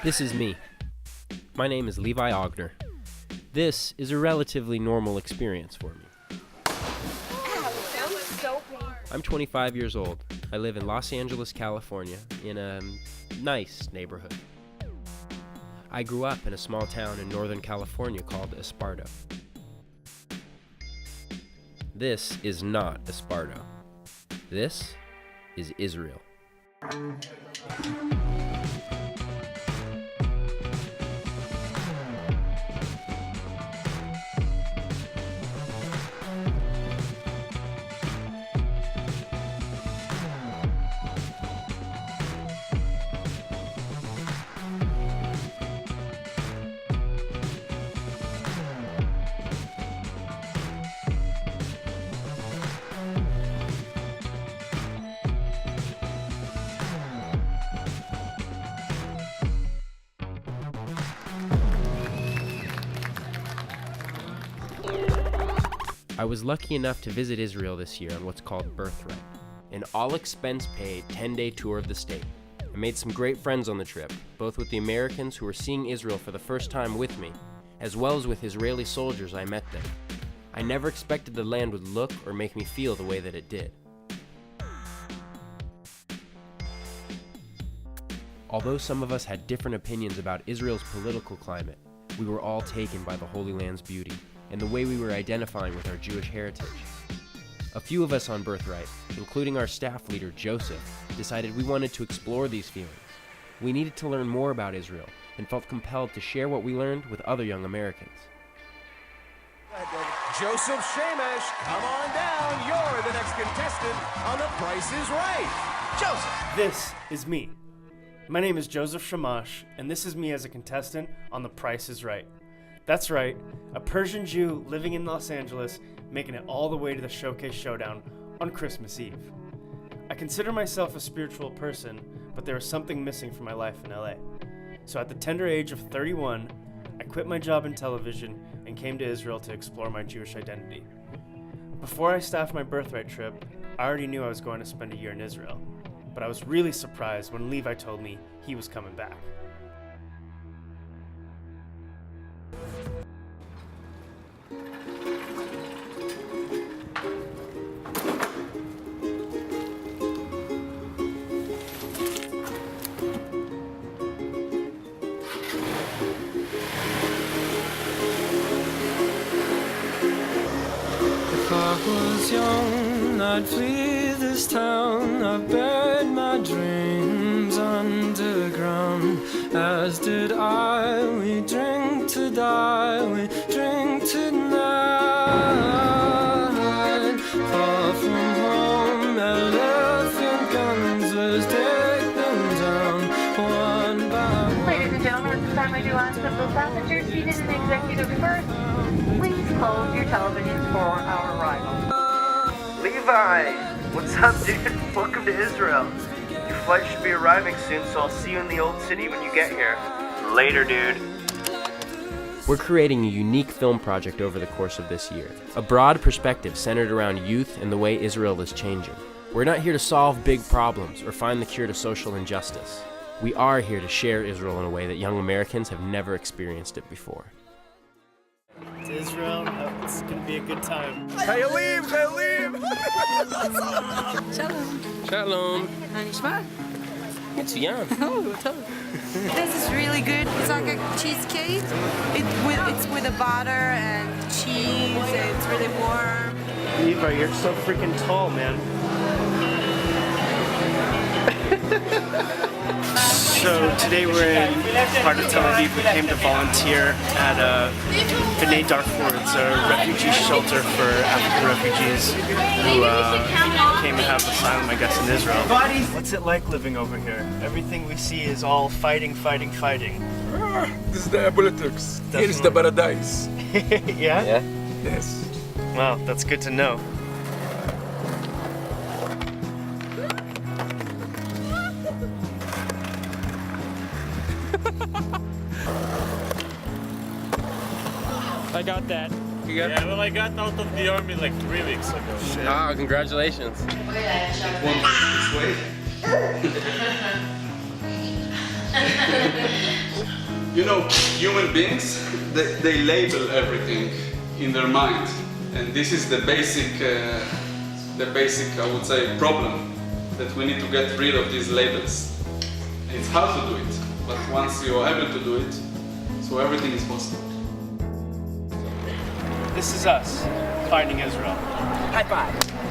This is me. My name is Levi Ogner. This is a relatively normal experience for me. I'm 25 years old. I live in Los Angeles, California, in a nice neighborhood. I grew up in a small town in Northern California called Esparto. This is not Esparto. This is Israel. I was lucky enough to visit Israel this year on what's called Birthright, an all-expense-paid 10-day tour of the state. I made some great friends on the trip, both with the Americans who were seeing Israel for the first time with me, as well as with Israeli soldiers I met there. I never expected the land would look or make me feel the way that it did. Although some of us had different opinions about Israel's political climate, we were all taken by the Holy Land's beauty and the way we were identifying with our Jewish heritage. A few of us on Birthright, including our staff leader Joseph, decided we wanted to explore these feelings. We needed to learn more about Israel and felt compelled to share what we learned with other young Americans. Joseph Shamash, come on down. You're the next contestant on The Price is Right. Joseph. This is me. My name is Joseph Shamash, and this is me as a contestant on The Price is Right. That's right, a Persian Jew living in Los Angeles, making it all the way to the Showcase Showdown on Christmas Eve. I consider myself a spiritual person, but there was something missing from my life in LA. So at the tender age of 31, I quit my job in television and came to Israel to explore my Jewish identity. Before I staffed my Birthright trip, I already knew I was going to spend a year in Israel, but I was really surprised when Levi told me he was coming back. If I was young, I'd flee this town. I buried my dreams underground, as did I. We drink to die, we drink tonight. Far from home, elephant guns, let's take them down one by one. Ladies and gentlemen, it's time I do ask that those passengers seated in the executive berth, please close your televisions for our arrival. Levi! What's up, dude? Welcome to Israel. Your flight should be arriving soon, so I'll see you in the old city when you get here. Later, dude. We're creating a unique film project over the course of this year, a broad perspective centered around youth and the way Israel is changing. We're not here to solve big problems or find the cure to social injustice. We are here to share Israel in a way that young Americans have never experienced it before. To Israel, it's gonna be a good time. Chayalim. Shalom. Shalom. מה נשמע? מצוין. Oh, טוב. This is really good. It's like a cheesecake. It's with a butter and cheese. It's really warm. Levi, you're so freaking tall, man. So today we're in part of Tel Aviv. We came to volunteer at B'nai Darfur. It's a refugee shelter for African refugees who came and have asylum, I guess, in Israel. What's it like living over here? Everything we see is all fighting. This is the politics. Here is the paradise. Yeah? Yes. Wow, that's good to know. I got that. You got Yeah, well, I got out of the army like 3 weeks ago. Ah, congratulations. You know, human beings, they label everything in their mind. And this is the basic, I would say, problem, that we need to get rid of these labels. It's hard to do it, but once you are able to do it, so everything is possible. This is us, finding Israel. High five.